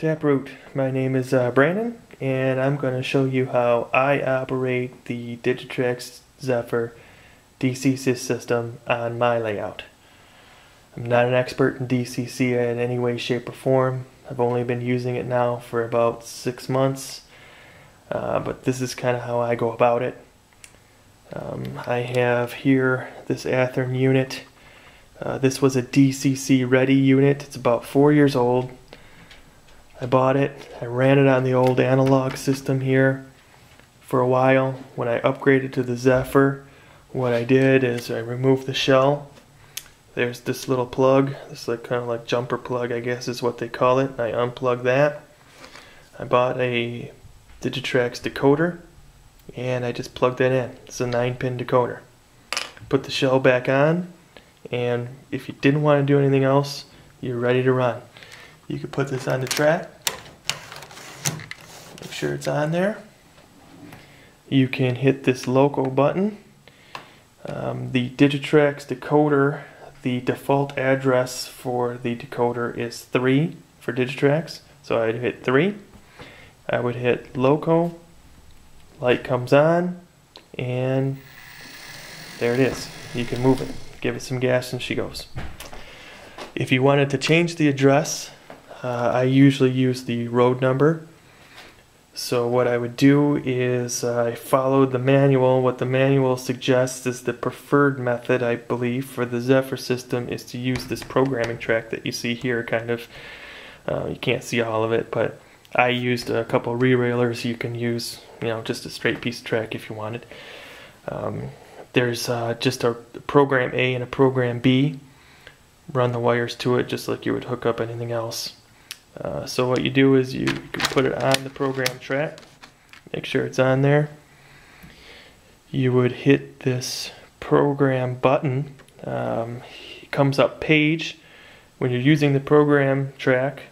Taproot. My name is Brandon, and I'm going to show you how I operate the Digitrax Zephyr DCC system on my layout. I'm not an expert in DCC in any way, shape, or form. I've only been using it now for about 6 months, but this is kind of how I go about it. I have here this Athearn unit. This was a DCC ready unit. It's about 4 years old. I bought it. I ran it on the old analog system here for a while. When I upgraded to the Zephyr, what I did is I removed the shell. There's this little plug, this kind of like jumper plug, I guess is what they call it. I unplugged that. I bought a Digitrax decoder and I just plugged that in. It's a 9-pin decoder. Put the shell back on, and if you didn't want to do anything else, you're ready to run. You can put this on the track, make sure it's on there. You can hit this loco button. The Digitrax decoder, the default address for the decoder is 3 for Digitrax, so I'd hit 3. I would hit loco, light comes on, and there it is. You can move it, give it some gas, and she goes. If you wanted to change the address, I usually use the road number. So what I would do is I followed the manual. What the manual suggests is the preferred method, I believe, for the Zephyr system is to use this programming track that you see here. Kind of, you can't see all of it, but I used a couple re-railers. You can use, just a straight piece of track if you wanted. There's just a program A and a program B. Run the wires to it just like you would hook up anything else. So what you do is you can put it on the program track, make sure it's on there. You would hit this program button. It comes up page. When you're using the program track,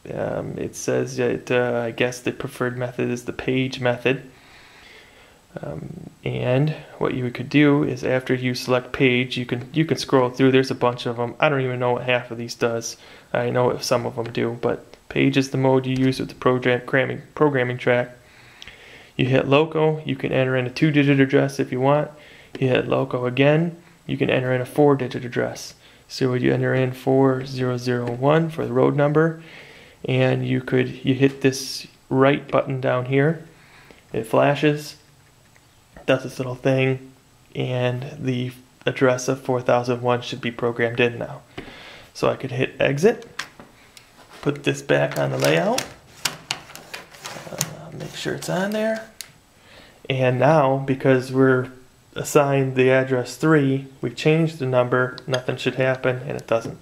it says that I guess the preferred method is the page method. And what you could do is after you select page, you can scroll through. There's a bunch of them. I don't even know what half of these does. I know if some of them do, but page is the mode you use with the programming track. You hit loco, you can enter in a 2-digit address if you want. You hit loco again, you can enter in a 4-digit address. So you enter in 4001 for the road number, and you hit this right button down here. It flashes, does this little thing, and the address of 4001 should be programmed in now. So I could hit exit, put this back on the layout, make sure it's on there, and now because we're assigned the address 3, we changed the number, nothing should happen, and it doesn't.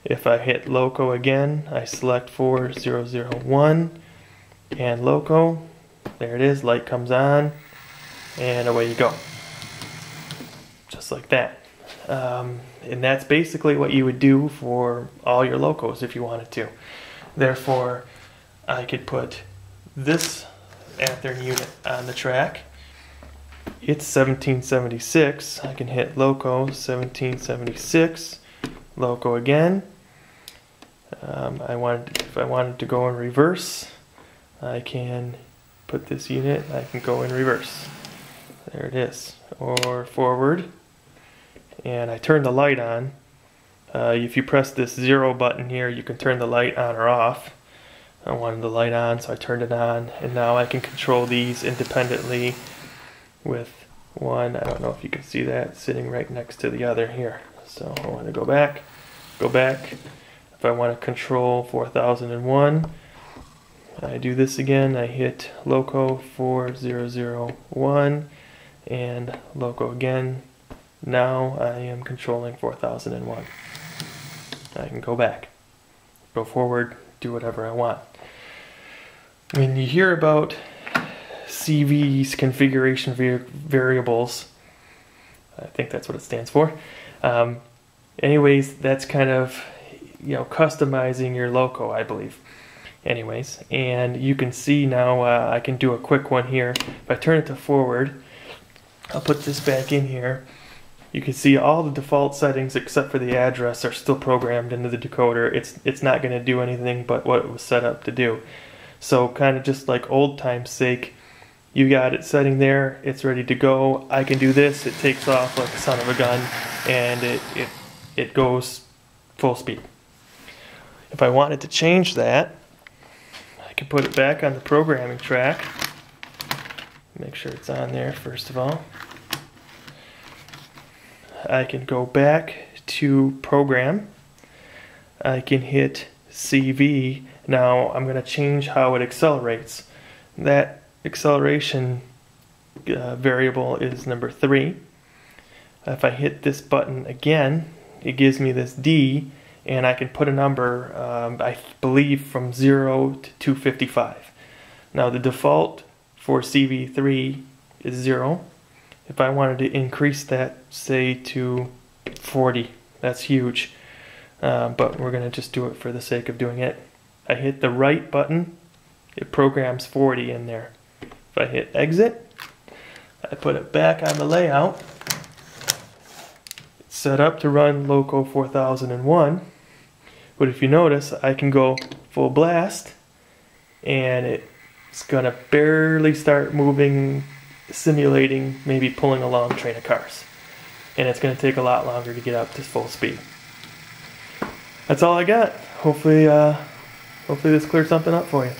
If I hit loco again, I select 4001 and loco, there it is, light comes on, and away you go. Just like that. And that's basically what you would do for all your locos if you wanted to. Therefore, I could put this Athearn unit on the track. It's 1776. I can hit loco 1776, loco again. If I wanted to go in reverse, I can put this unit, I can go in reverse. There it is. Or forward. And I turn the light on. If you press this 0 button here, you can turn the light on or off. I wanted the light on, so I turned it on, and now I can control these independently with one, I don't know if you can see that, sitting right next to the other here. So I want to go back. If I want to control 4001, I do this again, I hit loco 4001 and loco again. Now I am controlling 4001. I can go back, go forward, do whatever I want. When you hear about CV's configuration variables, I think that's what it stands for. Anyways, that's kind of customizing your loco, I believe. Anyways, and you can see now I can do a quick one here. If I turn it to forward, I'll put this back in here. You can see all the default settings except for the address are still programmed into the decoder. It's not going to do anything but what it was set up to do. So kind of just like old time's sake, you got it setting there, it's ready to go. I can do this, it takes off like a son of a gun, and it goes full speed. If I wanted to change that, I can put it back on the programming track. Make sure it's on there first of all. I can go back to program. I can hit CV. Now I'm going to change how it accelerates. That acceleration variable is number 3. If I hit this button again, it gives me this D, and I can put a number, I believe from 0 to 255. Now the default for CV3 is 0. If I wanted to increase that, say to 40, that's huge. But we're going to just do it for the sake of doing it. I hit the right button, it programs 40 in there. If I hit exit, I put it back on the layout. It's set up to run Loco 4001. But if you notice, I can go full blast, and it's going to barely start moving, simulating maybe pulling a long train of cars, and it's going to take a lot longer to get up to full speed. That's all I got. Hopefully this cleared something up for you.